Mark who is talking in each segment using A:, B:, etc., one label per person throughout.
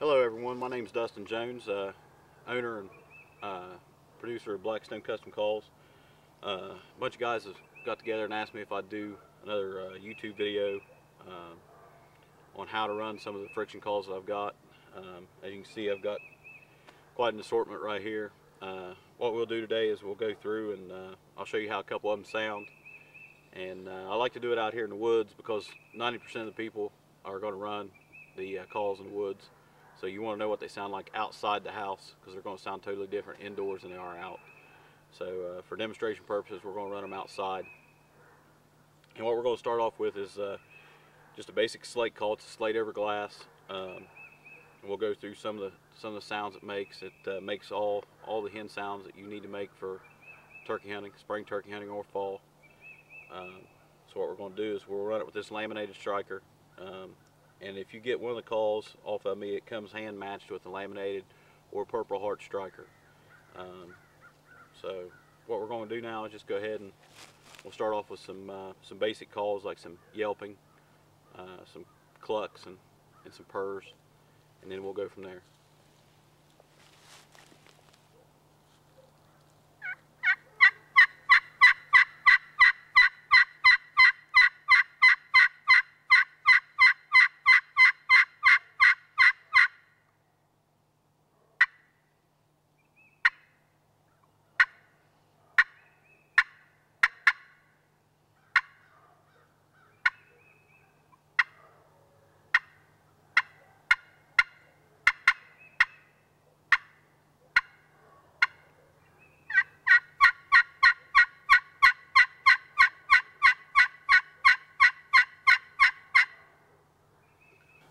A: Hello everyone, my name is Dustin Jones, owner and producer of Blackstone Custom Calls. A bunch of guys have got together and asked me if I'd do another YouTube video on how to run some of the friction calls that I've got. As you can see, I've got quite an assortment right here. What we'll do today is we'll go through and I'll show you how a couple of them sound. And I like to do it out here in the woods because 90% of the people are going to run the calls in the woods. So you want to know what they sound like outside the house because they're going to sound totally different indoors than they are out. So for demonstration purposes, we're going to run them outside. And what we're going to start off with is just a basic slate call. It's a slate over glass. We'll go through some of the sounds it makes. It makes all the hen sounds that you need to make for turkey hunting, spring turkey hunting or fall. So what we're going to do is we'll run it with this laminated striker. And if you get one of the calls off of me, it comes hand matched with a laminated or Purple Heart striker. So what we're going to do now is just go ahead and we'll start off with some basic calls like some yelping, some clucks, and some purrs, and then we'll go from there.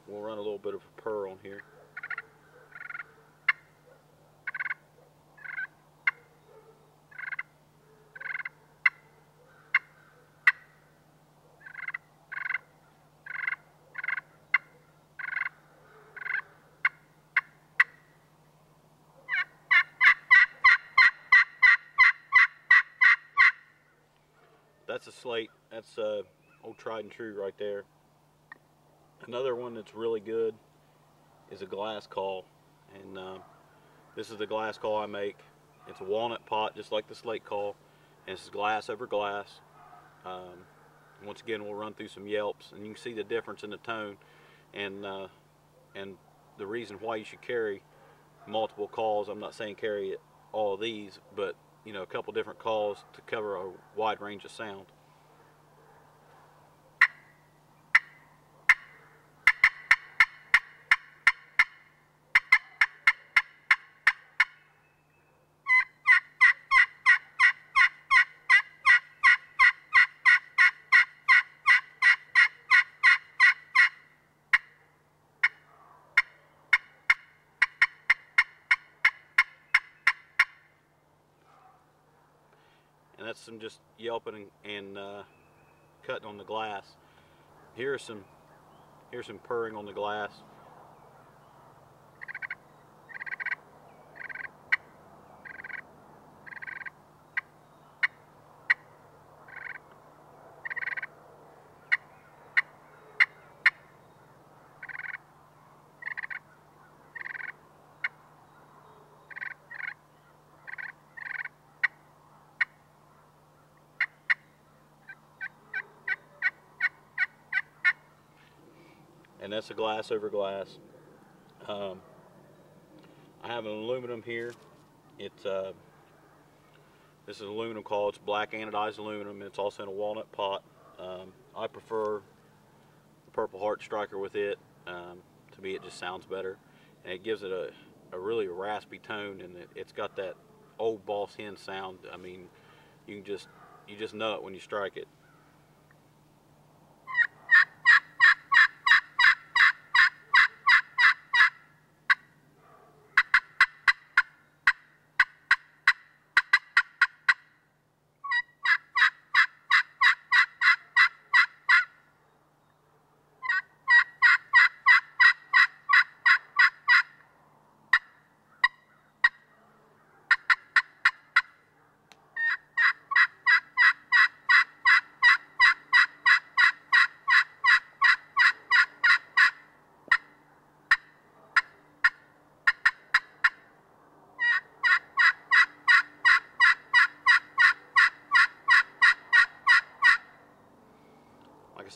A: We'll run a little bit of a purr on here. That's a slate. That's old tried and true right there. Another one that's really good is a glass call, and this is the glass call I make. It's a walnut pot, just like the slate call, and it's glass over glass. Once again, we'll run through some yelps, and you can see the difference in the tone, and the reason why you should carry multiple calls. I'm not saying carry all of these, but you know, a couple different calls to cover a wide range of sound. And that's some just yelping and cutting on the glass. Here's some purring on the glass. And that's a glass over glass. I have an aluminum here. It's this is an aluminum call. It's black anodized aluminum. It's also in a walnut pot. I prefer the Purple Heart striker with it. To me, it just sounds better, and it gives it a really raspy tone, and it's got that old boss hen sound. I mean, you just know it when you strike it.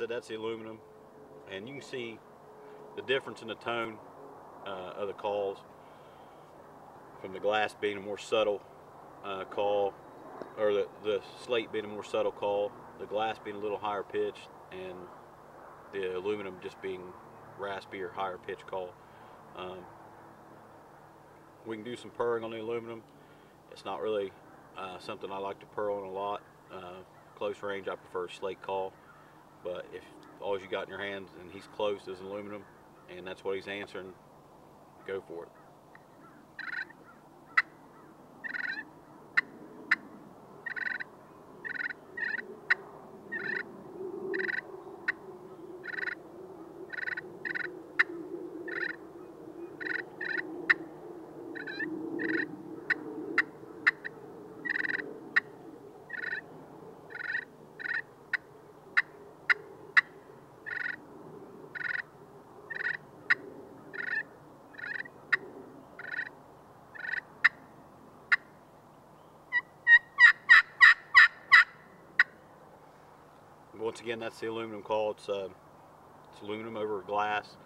A: said, that's the aluminum, and you can see the difference in the tone of the calls, from the glass being a more subtle call, or the slate being a more subtle call, the glass being a little higher pitched, and the aluminum just being raspy or higher pitched call. We can do some purring on the aluminum. It's not really something I like to purr on a lot. Close range, I prefer a slate call, but if all you got in your hands and he's close is aluminum and that's what he's answering, go for it. Once again, that's the aluminum call. It's aluminum over glass.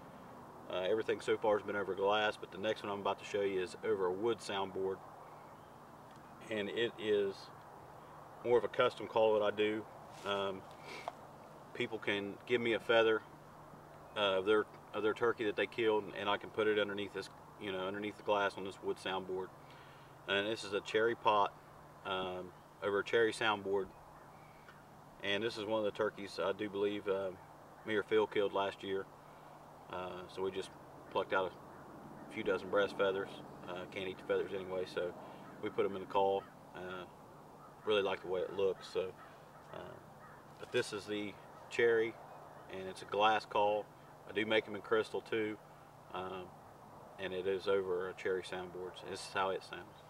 A: Everything so far has been over glass, but the next one I'm about to show you is over a wood soundboard, and it is more of a custom call that I do. People can give me a feather of their turkey that they killed, and I can put it underneath this, underneath the glass on this wood soundboard. And this is a cherry pot over a cherry soundboard. And this is one of the turkeys I do believe me or Phil killed last year. So we just plucked out a few dozen breast feathers. Can't eat the feathers anyway, so we put them in the call. Really like the way it looks. So, but this is the cherry, and it's a glass call. I do make them in crystal too, and it is over a cherry soundboard. So this is how it sounds.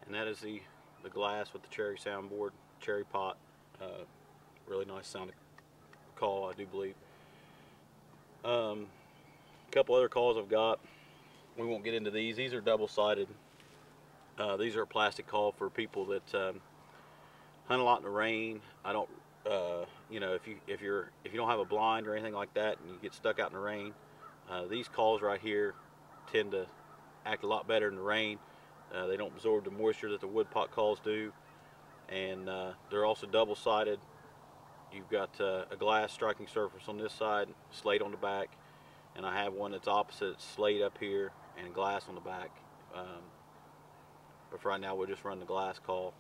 A: And that is the glass with the cherry soundboard, cherry pot. Really nice sounding call, I do believe. A couple other calls I've got. We won't get into these. These are double-sided. These are a plastic call for people that hunt a lot in the rain. I don't, if you don't have a blind or anything like that, and you get stuck out in the rain, these calls right here tend to act a lot better in the rain. They don't absorb the moisture that the wood pot calls do, and they're also double-sided. You've got a glass striking surface on this side, slate on the back, and I have one that's opposite, slate up here and glass on the back. But for right now, we'll just run the glass call.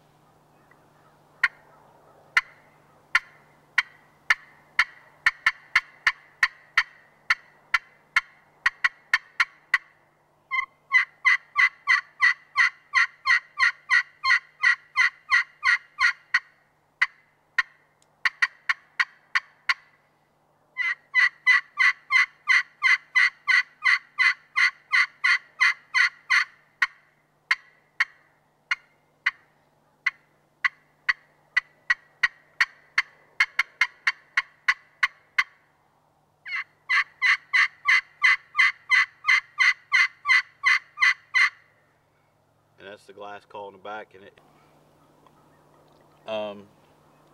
A: That's the glass call in the back. And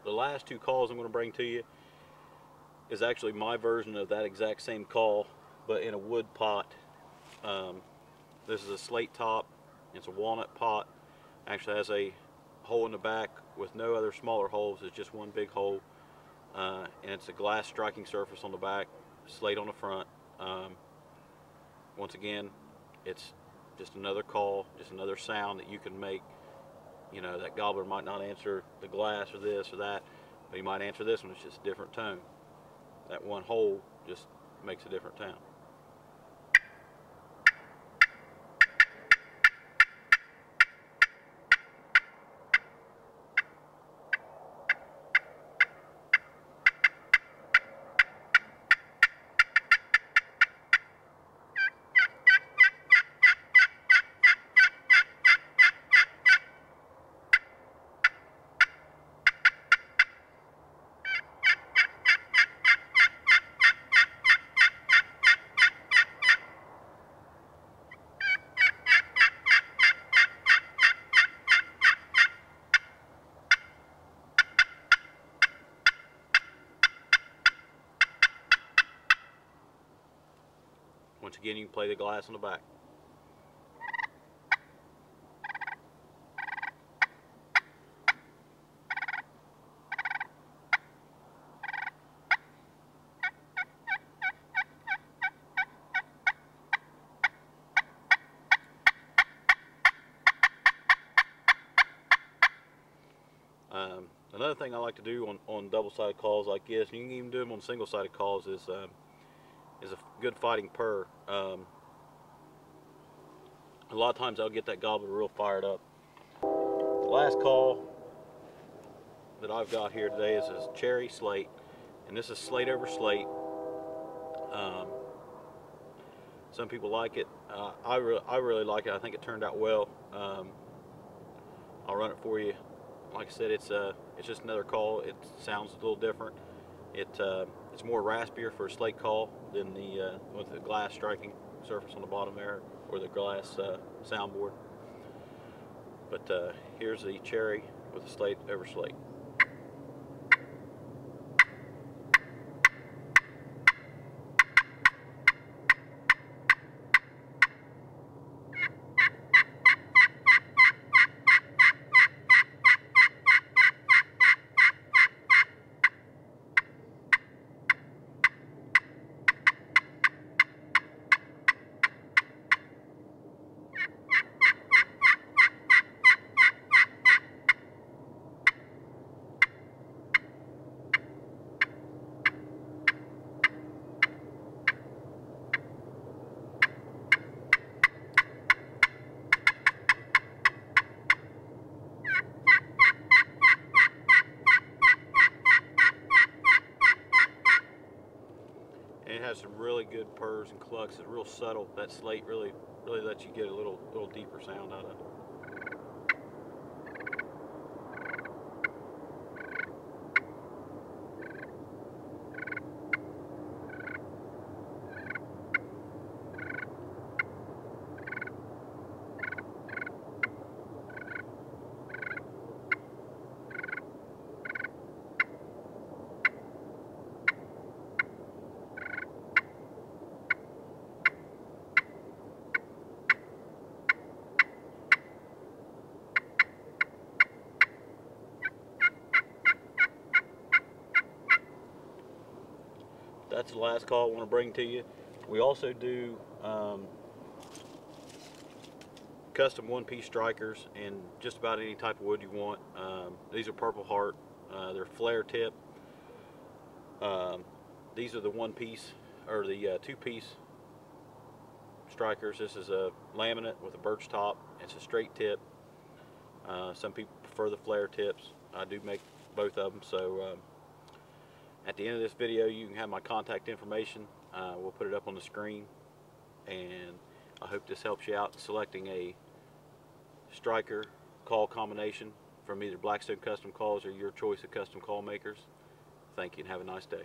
A: the last two calls I'm going to bring to you is actually my version of that exact same call, but in a wood pot. This is a slate top. It's a walnut pot. Actually has a hole in the back with no other smaller holes. It's just one big hole, and it's a glass striking surface on the back, slate on the front. Once again, it's just another call, just another sound that you can make. You know, that gobbler might not answer the glass or this or that, but he might answer this one. It's just a different tone. That one hole just makes a different tone. Once again, you can play the glass on the back. Another thing I like to do on double-sided calls like this, and you can even do them on single-sided calls, is a good fighting purr. A lot of times I'll get that gobbler real fired up. The last call that I've got here today is a cherry slate, and this is slate over slate. Some people like it. I really like it. I think it turned out well. I'll run it for you. Like I said, it's just another call. It sounds a little different. It's more raspier for a slate call than the with the glass striking surface on the bottom there, or the glass soundboard. But here's the cherry with the slate over slate. It has some really good purrs and clucks. It's real subtle. That slate really lets you get a little deeper sound out of it. That's the last call I want to bring to you. We also do custom one-piece strikers in just about any type of wood you want. These are Purple Heart. They're flare tip. These are the one-piece or the two-piece strikers. This is a laminate with a birch top. It's a straight tip. Some people prefer the flare tips. I do make both of them. So at the end of this video, you can have my contact information. We'll put it up on the screen, and I hope this helps you out in selecting a striker call combination from either Blackstone Custom Calls or your choice of custom call makers. Thank you and have a nice day.